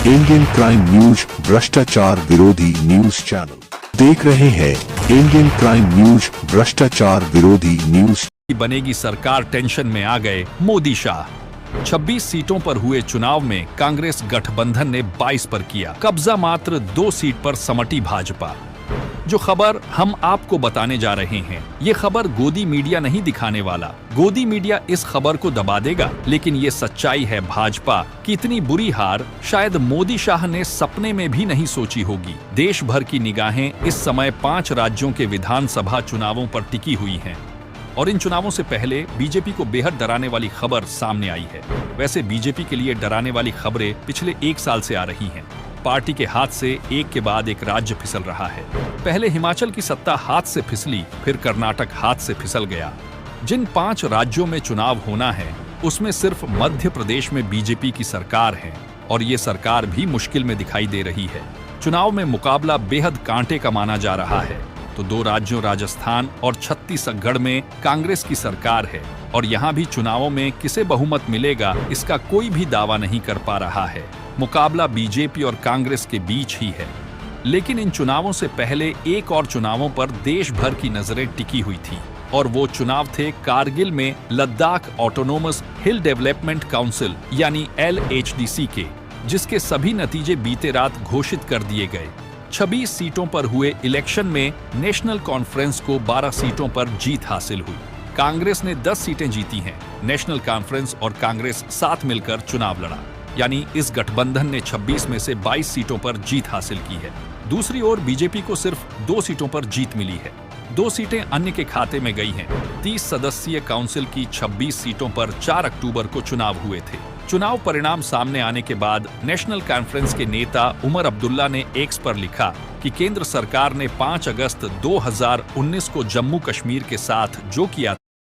Indian crime news भ्रष्टाचार विरोधी news channel देख रहे हैं। इंडियन क्राइम न्यूज भ्रष्टाचार विरोधी न्यूज। बनेगी सरकार, टेंशन में आ गए मोदी शाह। 26 सीटों पर हुए चुनाव में कांग्रेस गठबंधन ने 22 पर किया कब्जा, मात्र 2 सीट पर समटी भाजपा। जो खबर हम आपको बताने जा रहे हैं, ये खबर गोदी मीडिया नहीं दिखाने वाला। गोदी मीडिया इस खबर को दबा देगा, लेकिन ये सच्चाई है भाजपा की इतनी बुरी हार शायद मोदी शाह ने सपने में भी नहीं सोची होगी। देश भर की निगाहें इस समय 5 राज्यों के विधानसभा चुनावों पर टिकी हुई हैं। और इन चुनावों से पहले बीजेपी को बेहद डराने वाली खबर सामने आई है। वैसे बीजेपी के लिए डराने वाली खबरें पिछले 1 साल से आ रही हैं। पार्टी के हाथ से एक के बाद एक राज्य फिसल रहा है। पहले हिमाचल की सत्ता हाथ से फिसली, फिर कर्नाटक हाथ से फिसल गया। जिन 5 राज्यों में चुनाव होना है, उसमें सिर्फ मध्य प्रदेश में बीजेपी की सरकार है, और ये सरकार भी मुश्किल में दिखाई दे रही है। चुनाव में मुकाबला बेहद कांटे का माना जा रहा है। तो 2 राज्यों राजस्थान और छत्तीसगढ़ में कांग्रेस की सरकार है, और यहाँ भी चुनावों में किसे बहुमत मिलेगा, इसका कोई भी दावा नहीं कर पा रहा है। मुकाबला बीजेपी और कांग्रेस के बीच ही है। लेकिन इन चुनावों से पहले एक और चुनावों पर देश भर की नजरें टिकी हुई थी, और वो चुनाव थे कारगिल में लद्दाख ऑटोनोमस हिल डेवलपमेंट काउंसिल यानी LHDC के, जिसके सभी नतीजे बीते रात घोषित कर दिए गए। 26 सीटों पर हुए इलेक्शन में नेशनल कॉन्फ्रेंस को 12 सीटों पर जीत हासिल हुई। कांग्रेस ने 10 सीटें जीती हैं। नेशनल कॉन्फ्रेंस और कांग्रेस साथ मिलकर चुनाव लड़ा, यानी इस गठबंधन ने 26 में से 22 सीटों पर जीत हासिल की है। दूसरी ओर बीजेपी को सिर्फ 2 सीटों पर जीत मिली है। 2 सीटें अन्य के खाते में गई हैं। 30 सदस्यीय काउंसिल की 26 सीटों पर 4 अक्टूबर को चुनाव हुए थे। चुनाव परिणाम सामने आने के बाद नेशनल कॉन्फ्रेंस के नेता उमर अब्दुल्ला ने एक्स पर लिखा कि केंद्र सरकार ने 5 अगस्त 2019 को जम्मू कश्मीर के साथ जो किया